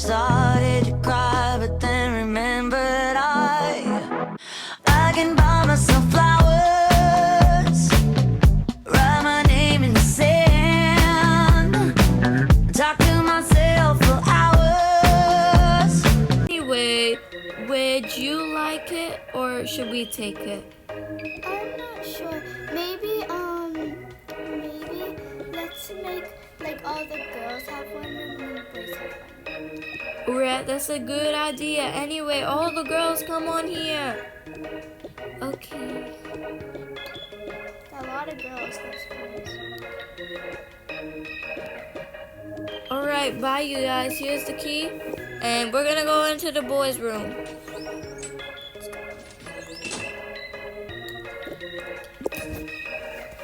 Started to cry, but then remembered I can buy myself flowers, write my name in the sand, talk to myself for hours. Anyway, would you like it or should we take it? I'm not sure. Maybe let's make like all the girls have one room and the boys have one. Right, that's a good idea. Anyway, all the girls come on here. Okay. A lot of girls, that's nice. Alright, bye you guys. Here's the key. And we're gonna go into the boys' room.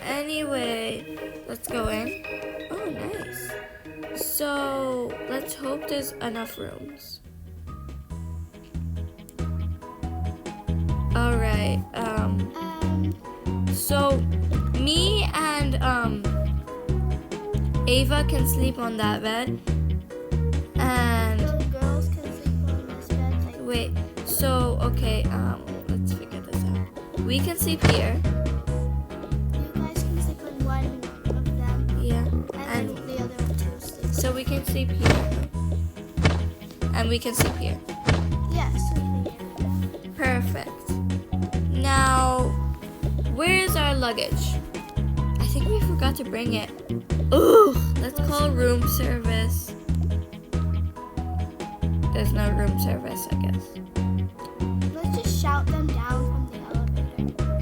Anyway, let's go in. Oh, nice. So, let's hope there's enough rooms. Alright, so me and Ava can sleep on that bed. And The girls can sleep on this bed. Like, wait, so okay, let's figure this out. We can sleep here. you guys can sleep on one of them, Yeah. and then the other two sleep. So we can sleep here. And we can sleep here. Yes, we can. Perfect. Now, where's our luggage? I think we forgot to bring it. Ugh, let's call room service. There's no room service, I guess. Let's just shout them down from the elevator.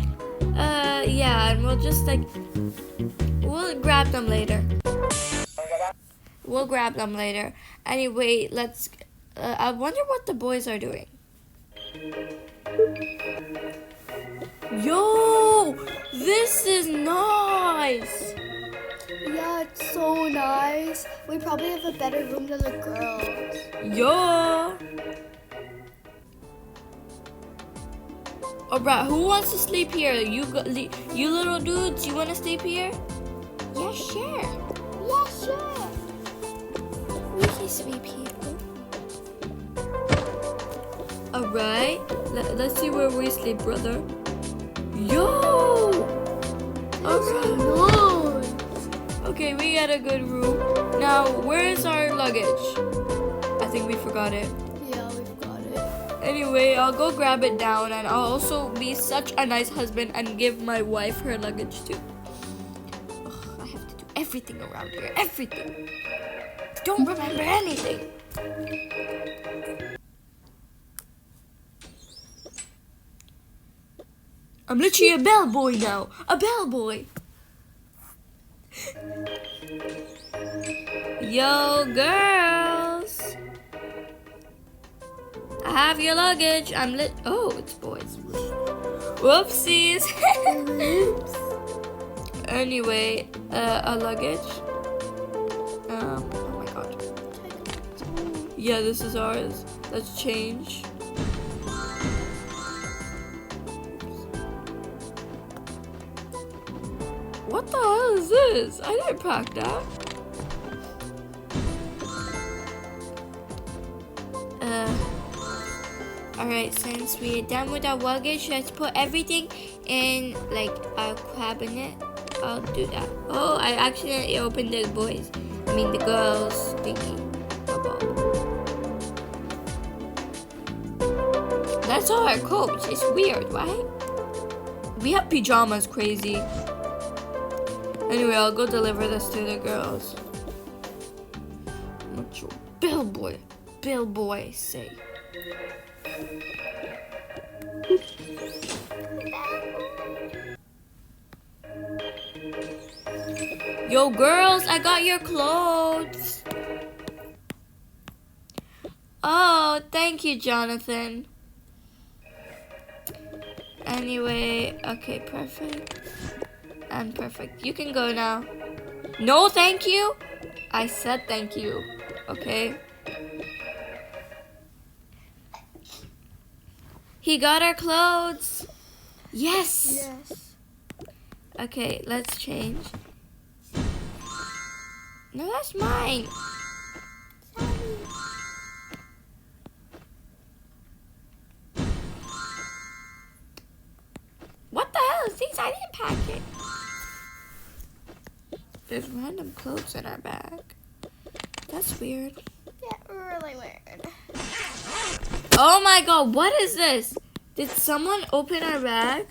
Yeah, and we'll just we'll grab them later. We'll grab them later. Anyway, let's, I wonder what the boys are doing. Yo, this is nice. Yeah, it's so nice. We probably have a better room than the girls. Yo. Alright, who wants to sleep here? You little dudes, you want to sleep here? Yeah, sure. Yeah, sure. We can sleep here. Alright, let's see where we sleep, brother. Yo! Alright. Nice. Okay, we got a good room. Now, where's our luggage? I think we forgot it. Yeah, we've got it. Anyway, I'll go grab it down, and I'll also be such a nice husband and give my wife her luggage too. Ugh, I have to do everything around here. Everything. Don't remember anything. I'm literally a bellboy now. A bellboy. Yo, girls. I have your luggage. Oh, it's boys. Whoopsies. Anyway, a luggage. Oh my god. Yeah, this is ours. Let's change. What the hell is this? I didn't pack that. Alright, since we're done with our luggage, let's put everything in like a cabinet. I'll do that. Oh, I accidentally opened the the girls thingy. That's all our coats. It's weird, right? We have pajamas, crazy. Anyway, I'll go deliver this to the girls. What your bellboy say? Yo, girls, I got your clothes. Oh, thank you, Jonathan. Anyway, okay, perfect. And perfect. You can go now. No, thank you. I said thank you. Okay. He got our clothes. Yes. Yes. Okay, let's change. No, that's mine. packing. There's random clothes in our bag. That's weird. Yeah, really weird. Oh my god, what is this? Did someone open our bag?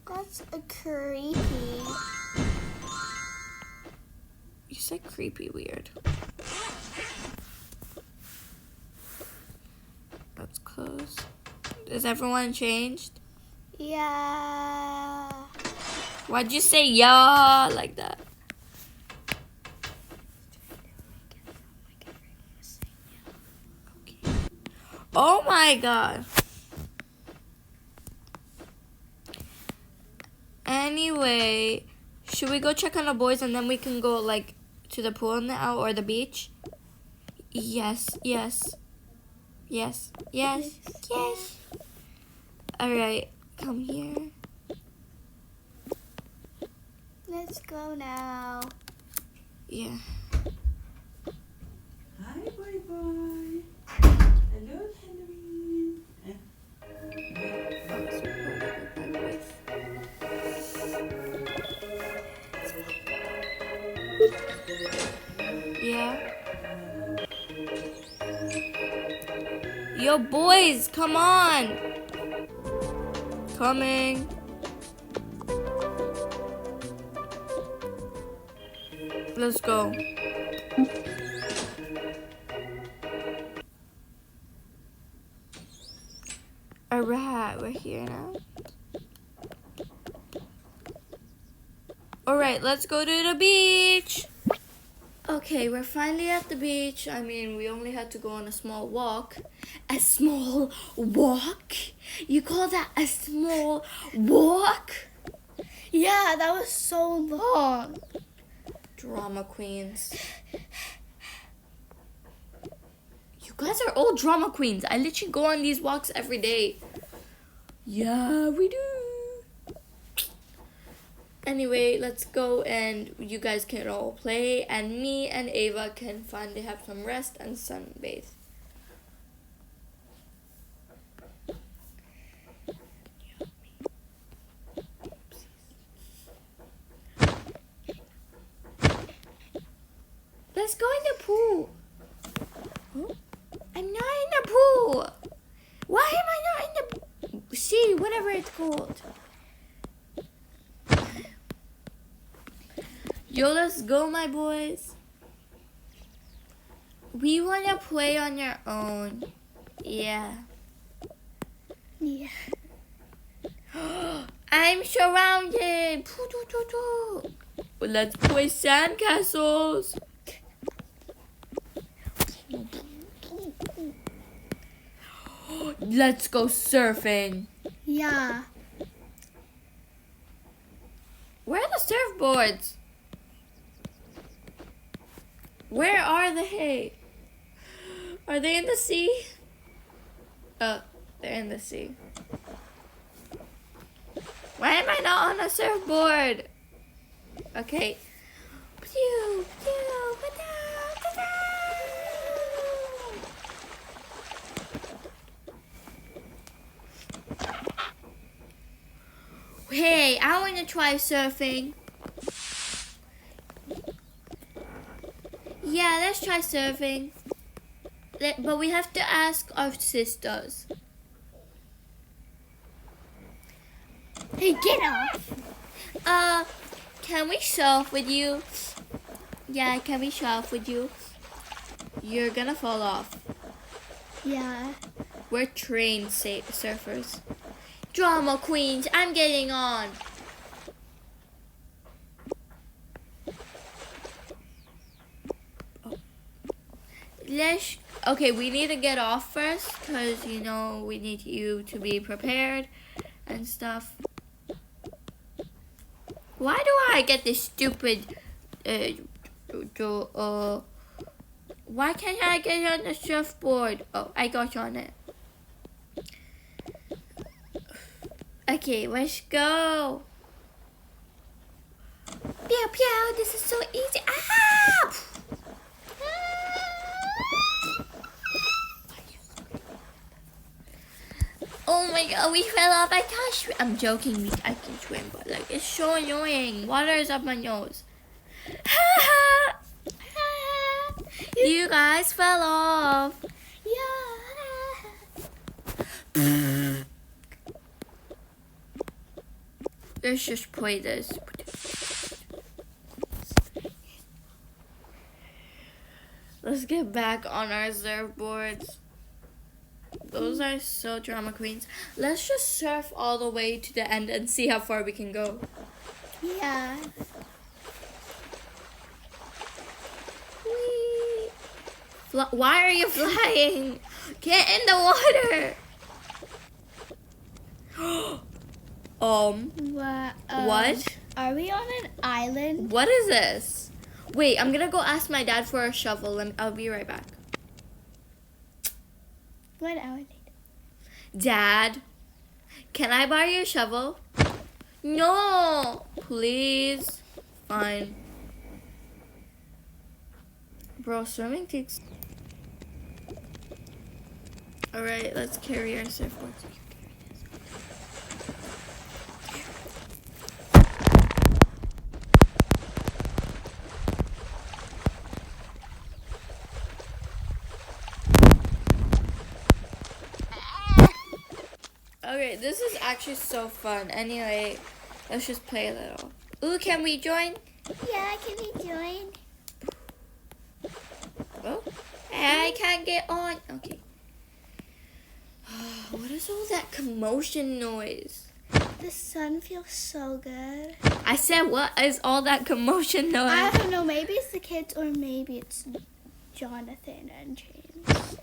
That's a creepy. You said creepy weird. Let's close. Is everyone changed? Yeah. Why'd you say yeah like that? Oh my god. Anyway, should we go check on the boys and then we can go like to the pool now or the beach? Yes, yes. Yes, yes, yes. Alright, come here. Let's go now. Yeah. Hi, boy, boy. Hello, Halloween. Yeah. Yo, boys, come on. Coming. Let's go. Alright, we're here now. Alright, let's go to the beach. Okay, we're finally at the beach. I mean, we only had to go on a small walk. A small walk? You call that a small walk? Yeah, that was so long. Drama queens. You guys are all drama queens. I literally go on these walks every day. Yeah, we do. Anyway, let's go and you guys can all play and me and Ava can finally have some rest and sunbathe. Let's go in the pool. Huh? I'm not in the pool. Why am I not in the sea, whatever it's called? Yo, let's go, my boys. We want to play on your own. Yeah. Yeah. I'm surrounded. Let's play sandcastles. Let's go surfing. Yeah. Where are the surfboards? Where are they? Are they in the sea? Oh, they're in the sea. Why am I not on a surfboard? Okay. Pew, pew, ba-da, ba-da. Hey, I want to try surfing. Yeah, let's try surfing. But we have to ask our sisters. Hey, get off. Can we surf with you? Yeah, can we surf with you? You're gonna fall off. Yeah. We're trained surfers. Drama queens, I'm getting on. Okay, we need to get off first because, you know, we need you to be prepared and stuff. Why do I get this stupid, why can't I get on the surfboard? Oh, I got on it. Okay, let's go. Pew, pew, this is so easy. Ah! Oh my god, we fell off. I can't swim. I'm joking, I can swim, but like it's so annoying. Water is up my nose. You guys fell off. Yeah. Let's just play this. Let's get back on our surfboards. Those are so drama queens. Let's just surf all the way to the end and see how far we can go. Yeah. Whee! Why are you flying? Get in the water. What? Are we on an island? What is this? Wait, I'm gonna go ask my dad for a shovel. I'll be right back. What island? Dad, can I borrow your shovel? No, please. Fine. Bro, swimming takes... Alright, let's carry our surfboards. Okay, this is actually so fun. Anyway, let's just play a little. Ooh, can we join? Yeah, can we join? Oh, I can't get on. Okay. What is all that commotion noise? The sun feels so good. I said, what is all that commotion noise? I don't know, maybe it's the kids or maybe it's Jonathan and James.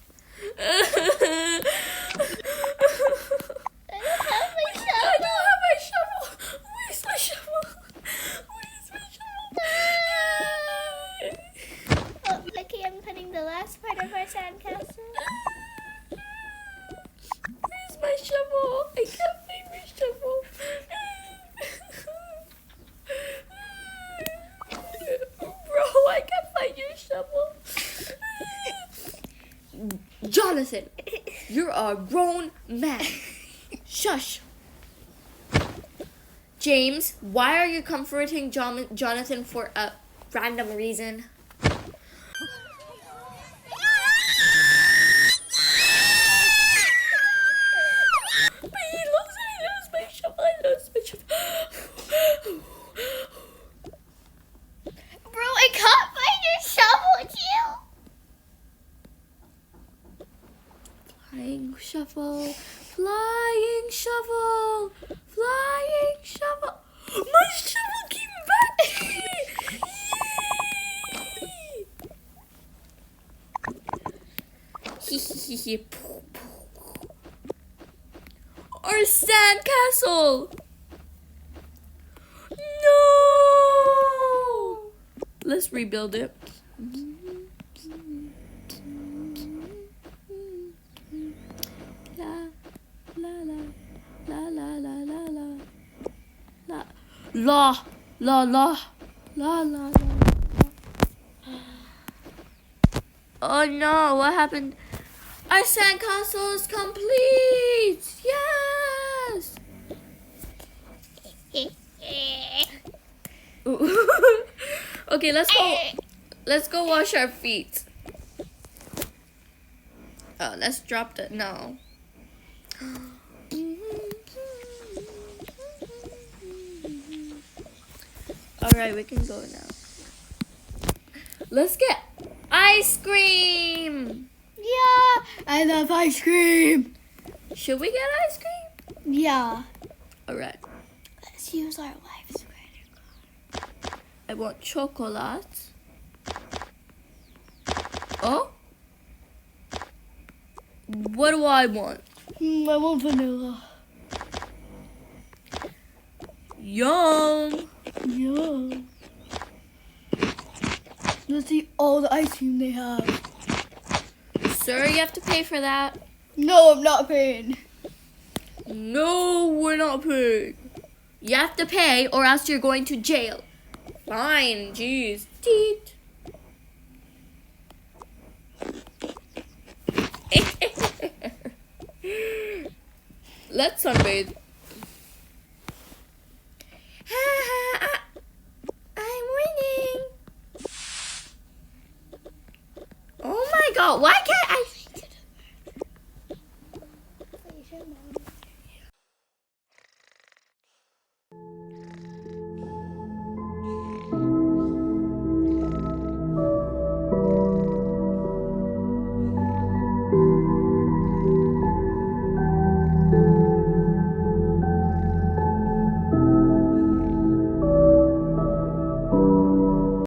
I don't have my shovel. Where's my shovel? Where's my shovel? Oh, Lucky, I'm putting the last part of our sandcastle. Where's my shovel? I can't find my shovel. Bro, I can't find your shovel. Jonathan, you're a grown man. Shush. James, why are you comforting Jonathan for a random reason? Bro, I can't find your shovel, Jill. Flying shovel, flying shovel, flying shovel. My shovel came back to me. Yay! Our sandcastle. No. Let's rebuild it. La la la la la. Oh no, what happened? Our sandcastle is complete! Yes! Okay, let's go. Let's go wash our feet. Oh, let's drop the no. Alright, we can go now. Let's get ice cream! Yeah, I love ice cream. Should we get ice cream? Yeah. Alright. Let's use our wife's credit card. I want chocolate. Oh? What do I want? I want vanilla. Yum! Yeah. Let's eat all the ice cream they have. Sir, you have to pay for that. No, I'm not paying. No, we're not paying. You have to pay or else you're going to jail. Fine, jeez. Teet. Let's sunbathe. I'm winning. Oh my god, why can't